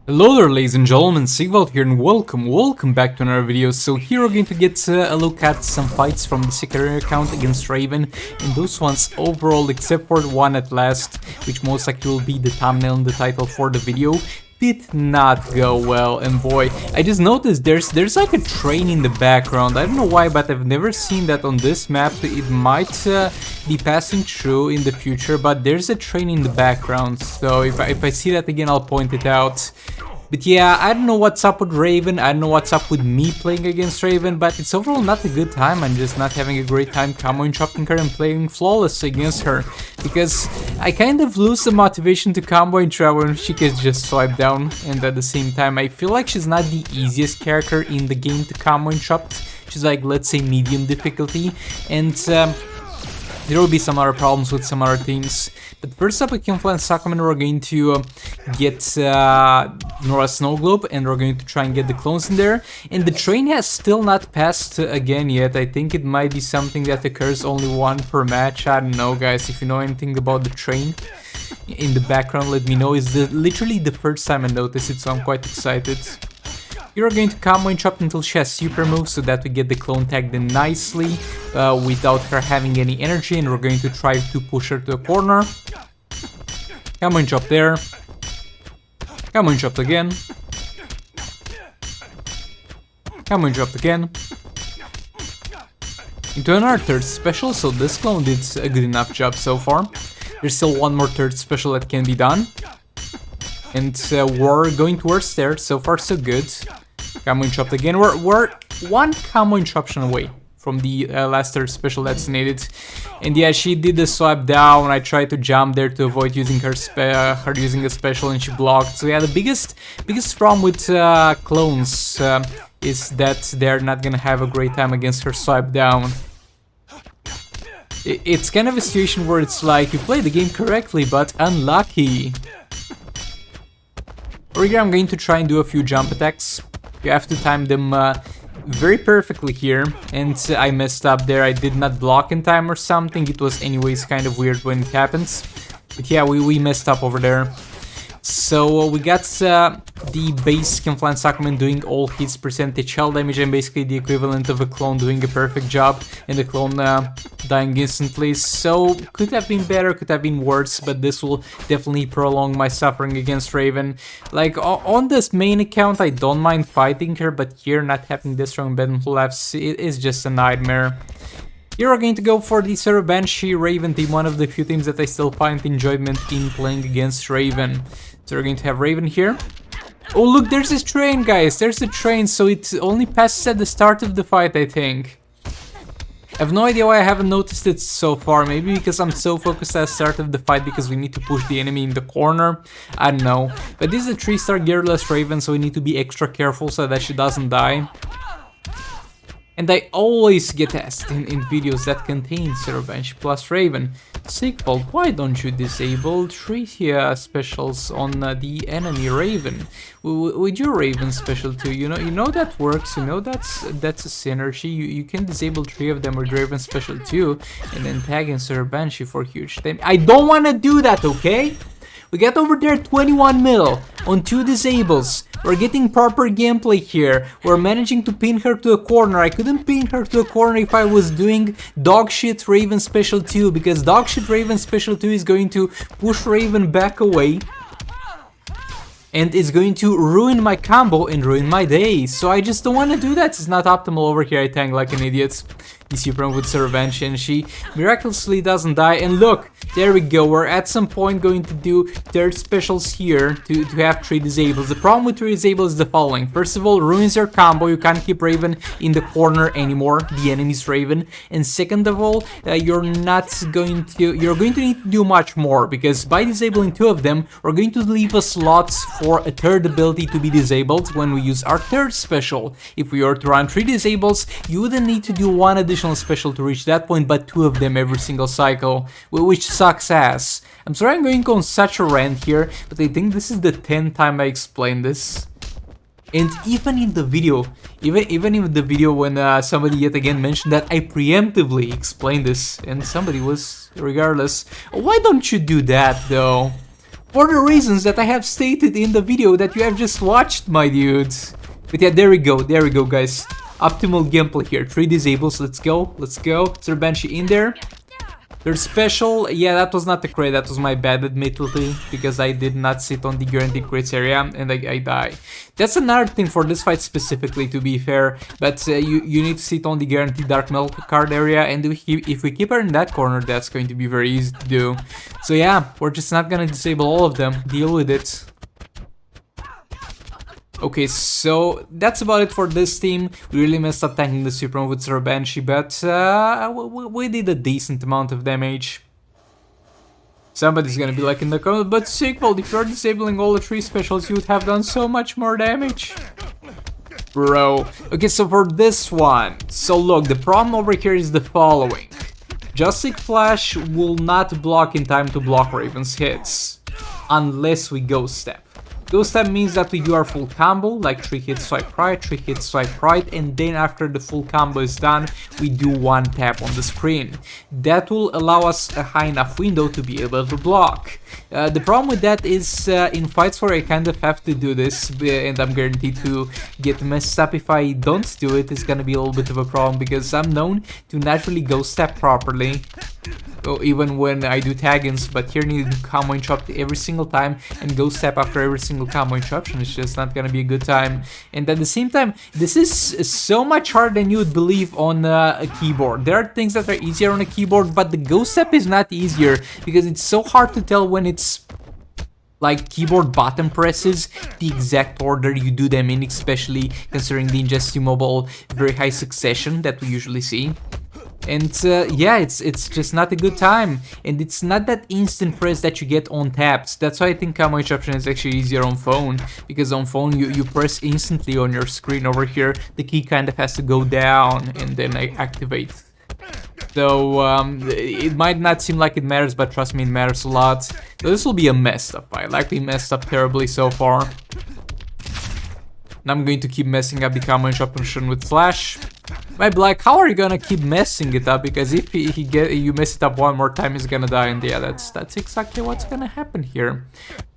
Hello there, ladies and gentlemen, Sigvald here, and welcome back to another video. So here we're going to get a look at some fights from the secondary account against Raven, and those ones overall, except for the one at last, which most likely will be the thumbnail and the title for the video, did not go well. And boy, I just noticed there's like a train in the background. I don't know why, but I've never seen that on this map. It might be passing through in the future, but there's a train in the background, so if I see that again, I'll point it out. But yeah, I don't know what's up with Raven, I don't know what's up with me playing against Raven, but it's overall not a good time. I'm just not having a great time combo interrupting her and playing flawless against her, because I kind of lose the motivation to combo interrupt when she gets just swiped down, and at the same time I feel like she's not the easiest character in the game to combo interrupt. She's like, let's say, medium difficulty, and there will be some other problems with some other teams. But first up, with Kinfly and Suckman, we're going to get Nora Snow Globe, and we're going to try and get the clones in there. And the train has still not passed again yet. I think it might be something that occurs only one per match. I don't know, guys. If you know anything about the train in the background, let me know. It's literally the first time I noticed it, so I'm quite excited. You're going to combo interrupt until she has super moves, so that we get the clone tagged in nicely without her having any energy, and we're going to try to push her to a corner. Combo interrupt there. Combo interrupt again. Combo interrupt again. Into another third special, so this clone did a good enough job so far. There's still one more third special that can be done. And we're going towards there, so far so good. Combo interrupt again. We're one combo interruption away from the last third special that's needed. And yeah, she did the swipe down. I tried to jump there to avoid using her using a special, and she blocked. So yeah, the biggest problem with clones is that they're not gonna have a great time against her swipe down. It's kind of a situation where it's like you play the game correctly, but unlucky. Over here, I'm going to try and do a few jump attacks. You have to time them very perfectly here, and I messed up there. I did not block in time or something. It was anyways kind of weird when it happens. But yeah, we messed up over there. So we got the base Kinfly and Suckman doing all his percentage shell damage, and basically the equivalent of a clone doing a perfect job, and the clone dying instantly. So could have been better, could have been worse, but this will definitely prolong my suffering against Raven. Like on this main account, I don't mind fighting her, but here not having this strong battle left, it is just a nightmare. Here we're going to go for the Zero Banshee Raven team, one of the few teams that I still find enjoyment in playing against Raven. So we're going to have Raven here. Oh look, there's this train, guys, there's the train, so it only passes at the start of the fight, I think. I have no idea why I haven't noticed it so far, maybe because I'm so focused at the start of the fight because we need to push the enemy in the corner, I don't know. But this is a 3-star gearless Raven, so we need to be extra careful so that she doesn't die. And I always get asked in videos that contain Zero Banshee plus Raven, Sigvald, why don't you disable 3 specials on the enemy Raven? With your Raven special too, you know that works, you know that's a synergy, you can disable 3 of them with Raven special too, and then tag in Zero Banshee for huge damage. I don't wanna do that, okay? We got over there 21 mil on 2 disables. We're getting proper gameplay here. We're managing to pin her to a corner. I couldn't pin her to a corner if I was doing Dogshit Raven Special 2, because Dogshit Raven Special 2 is going to push Raven back away. And it's going to ruin my combo and ruin my day. So I just don't want to do that. It's not optimal over here. I tank like an idiot. You see with Zero Banshee, and she miraculously doesn't die. And look, there we go. We're at some point going to do third specials here to have 3 disables. The problem with 3 disables is the following. First of all, ruins your combo. You can't keep Raven in the corner anymore, the enemy's Raven. And second of all, you're going to need to do much more, because by disabling 2 of them, we're going to leave a slot for a third ability to be disabled when we use our third special. If we were to run 3 disables, you wouldn't need to do 1 additional special to reach that point, but 2 of them every single cycle, which sucks ass. I'm sorry I'm going on such a rant here, but I think this is the 10th time I explained this. And even in the video, even in the video when somebody yet again mentioned that I preemptively explained this, and somebody was, regardless, why don't you do that though? For the reasons that I have stated in the video that you have just watched, my dudes. But yeah, there we go, guys. Optimal gameplay here. 3 disables, let's go. Is there Banshee in there? Third special, yeah, that was not a crit, that was my bad admittedly, because I did not sit on the guaranteed crits area and I die. That's another thing for this fight specifically, to be fair, but you need to sit on the guaranteed dark milk card area, and if we keep her in that corner, that's going to be very easy to do. So yeah, we're just not gonna disable all of them, deal with it. Okay, so that's about it for this team. We really messed up tanking the Superman with Sir Banshee, but we did a decent amount of damage. Somebody's gonna be like in the comments, but Sigvald, if you're disabling all the 3 specials, you would have done so much more damage. Bro. Okay, so for this one, so look, the problem over here is the following. Justice Flash will not block in time to block Raven's hits, unless we Ghost Step. Ghost Step means that we do our full combo, like 3 hits swipe right, 3 hits swipe right, and then after the full combo is done, we do 1 tap on the screen. That will allow us a high enough window to be able to block. The problem with that is in fights where I kind of have to do this, and I'm guaranteed to get messed up if I don't do it, it's gonna be a little bit of a problem because I'm known to naturally Ghost Step properly. Even when I do tag-ins, but here I need to do combo interrupt every single time and Ghost Step after every single combo interruption. It's just not gonna be a good time. And at the same time, this is so much harder than you would believe on a keyboard. There are things that are easier on a keyboard, but the Ghost Step is not easier because it's so hard to tell when it's like keyboard button presses, the exact order you do them in, especially considering the Injustice Mobile very high succession that we usually see. And yeah, it's just not a good time, and it's not that instant press that you get on taps. That's why I think combo interruption is actually easier on phone, because on phone you press instantly on your screen. Over here the key kind of has to go down and then I activate. So it might not seem like it matters, but trust me, it matters a lot. So this will be a messed up fight, likely messed up terribly so far. And I'm going to keep messing up the combo interruption with Flash. My Black, how are you gonna keep messing it up? Because if you mess it up one more time, he's gonna die, and yeah, that's exactly what's gonna happen here.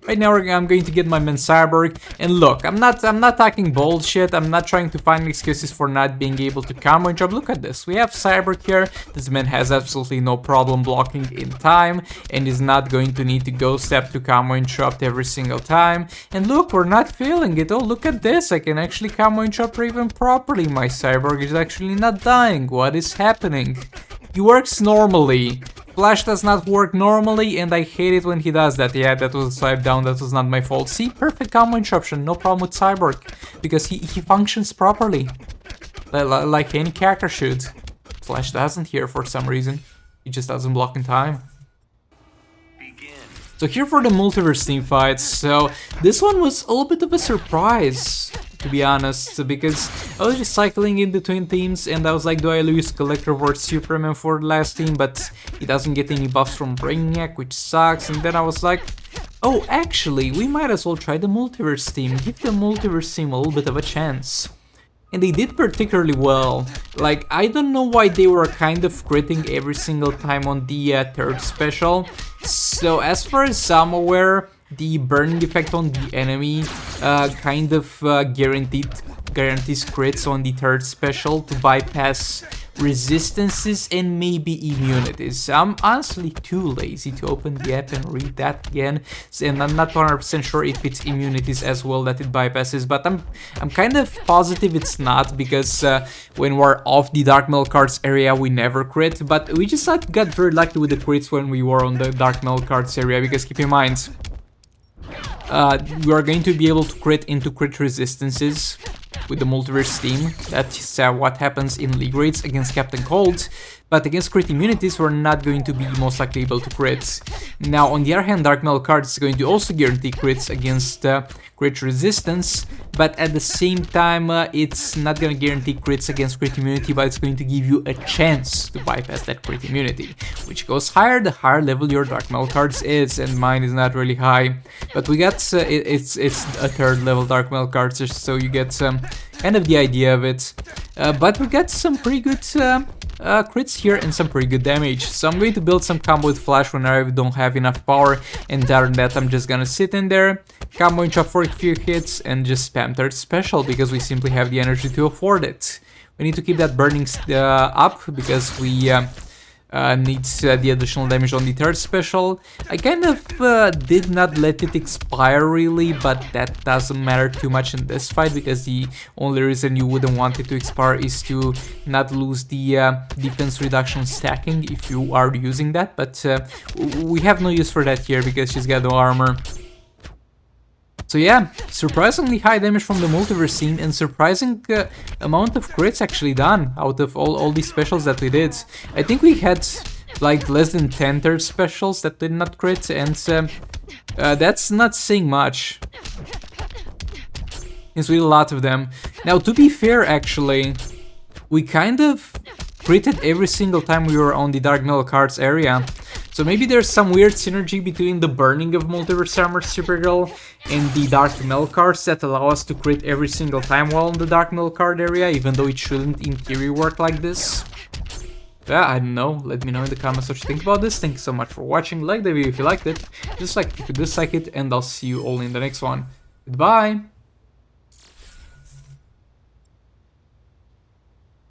Right now, I'm going to get my man Cyborg, and look, I'm not talking bullshit. I'm not trying to find excuses for not being able to combo interrupt. Look at this, we have Cyborg here. This man has absolutely no problem blocking in time, and is not going to need to Ghost Step to combo interrupt every single time. And look, we're not feeling it. Oh, look at this, I can actually combo interrupt Raven properly. My Cyborg is actually not dying. What is happening? He works normally. Flash does not work normally, and I hate it when he does that. Yeah, that was a swipe down, that was not my fault. See, perfect combo interruption, no problem with Cyborg, because he functions properly, like any character should. Flash doesn't here for some reason, he just doesn't block in time. So here for the Multiverse team fights, so this one was a little bit of a surprise, to be honest, because I was just cycling in between teams and I was like, do I lose Collector versus Superman for the last team, but he doesn't get any buffs from Brainiac, which sucks. And then I was like, oh, actually, we might as well try the Multiverse team, give the Multiverse team a little bit of a chance. And they did particularly well. Like, I don't know why they were kind of critting every single time on the third special. So as far as I'm aware, the burning effect on the enemy kind of guarantees crits on the third special to bypass resistances and maybe immunities. I'm honestly too lazy to open the app and read that again, and I'm not 100% sure if it's immunities as well that it bypasses, but I'm kind of positive it's not, because when we're off the Dark Metal Cards area we never crit, but we just got very lucky with the crits when we were on the Dark Metal Cards area, because keep in mind, we are going to be able to crit into crit resistances with the Multiverse team. That's what happens in League raids against Captain Cold, but against crit immunities we're not going to be most likely able to crit. Now on the other hand, Dark Metal Card is going to also guarantee crits against crit resistance, but at the same time it's not going to guarantee crits against crit immunity, but it's going to give you a chance to bypass that crit immunity, which goes higher the higher level your Dark Metal Cards is, and mine is not really high, but we got it's a third level Dark Metal Cards, so you get kind of the idea of it. But we got some pretty good crits here and some pretty good damage. So I'm going to build some combo with Flash when I don't have enough power, and other than that I'm just gonna sit in there, combo and chop for a few hits, and just spam third special because we simply have the energy to afford it. We need to keep that burning up because we needs the additional damage on the third special. I kind of did not let it expire really, but that doesn't matter too much in this fight because the only reason you wouldn't want it to expire is to not lose the defense reduction stacking if you are using that, but we have no use for that here because she's got no armor. So yeah, surprisingly high damage from the multiverse scene and surprising amount of crits actually done out of all these specials that we did. I think we had like less than 10 third specials that did not crit, and that's not saying much. It's really a lot of them. Now, to be fair, actually, we kind of critted every single time we were on the Dark Metal Cards area. So maybe there's some weird synergy between the burning of Multiverse Armor Supergirl and the Dark Metal cards that allow us to crit every single time while in the Dark Metal card area, even though it shouldn't in theory work like this. Yeah, I don't know. Let me know in the comments what you think about this. Thank you so much for watching. Like the video if you liked it, dislike it if you dislike it, and I'll see you all in the next one. Goodbye!